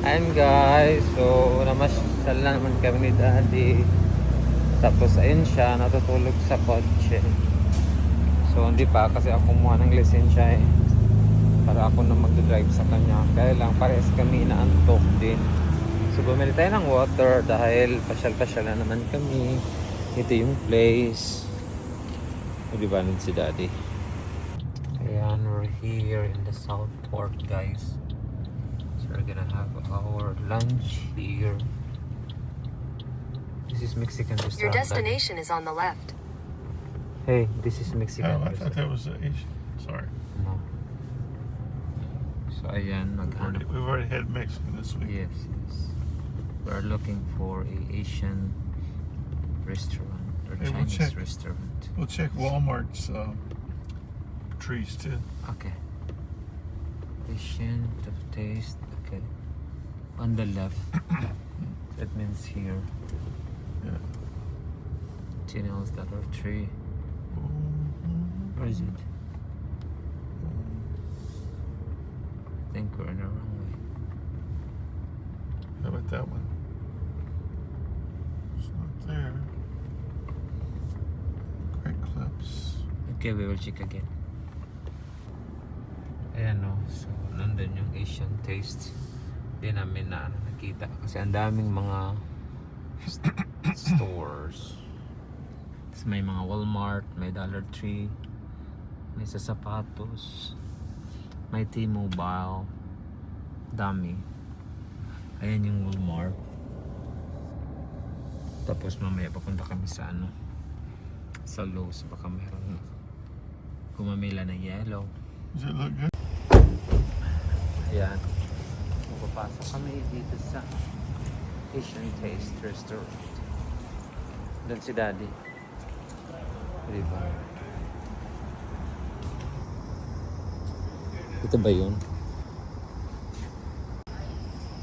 Ayan guys, so namasyal na naman kami ni Daddy. Tapos ayun siya, natutulog sa kotse. So hindi pa kasi ako kumuha ng lisensya eh. Para ako na mag-drive sa kanya. Kaya lang parehas kami inaantok din. So bumili tayo ng water dahil pasyal-pasyal na naman kami. Ito yung place. O diba nun si Daddy? Ayan, we're here in the South Port guys. We're gonna have our lunch here. This is Mexican restaurant. Your destination is on the left. Hey, this is Mexican Oh, I thought that restaurant. was Asian. Sorry. No. So ayan, maghanap. We've already had Mexican this week. Yes, yes. We're looking for a Asian restaurant or Hey, we'll Chinese check. restaurant. We'll check Walmart's trees too. Okay. Asian to taste. Okay. On the left. That means here. Yeah. Channels that are tree. Where is it? I think we're in the wrong way. How about that one? It's not there. Great clips. Okay, we will check again. Ayan no, so nandun yung Asian taste. Hindi namin na nakita kasi ang daming mga stores. Tapos may mga Walmart, may Dollar Tree, may sa sapatos, may T-Mobile, dami. Ayan yung Walmart. Tapos mamaya papunta kami sa sa Lowe's, baka meron kumamila ng yellow. Does it look good? Ayan. Papasok kami dito sa Asian Taste Restaurant. Doon si Daddy. Diba? Ito ba yun?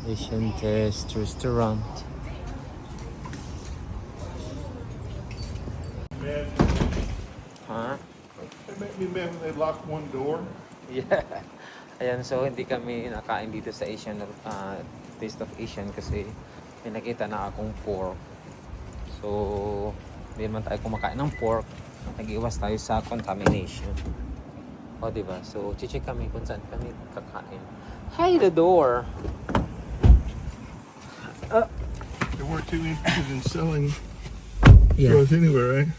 Asian Taste Restaurant. Ha? It made me mad when they locked one door. Yeah. Ayan, so hindi kami nakain dito sa Asian Taste of Asian kasi may nakita na akong pork. So, hindi naman tayo kumakain ng pork. Nag-iwas tayo sa contamination. O, diba? So, check kami kung saan kami kakain. Hi, the door! They weren't too interested in selling Yeah. drugs anywhere, right?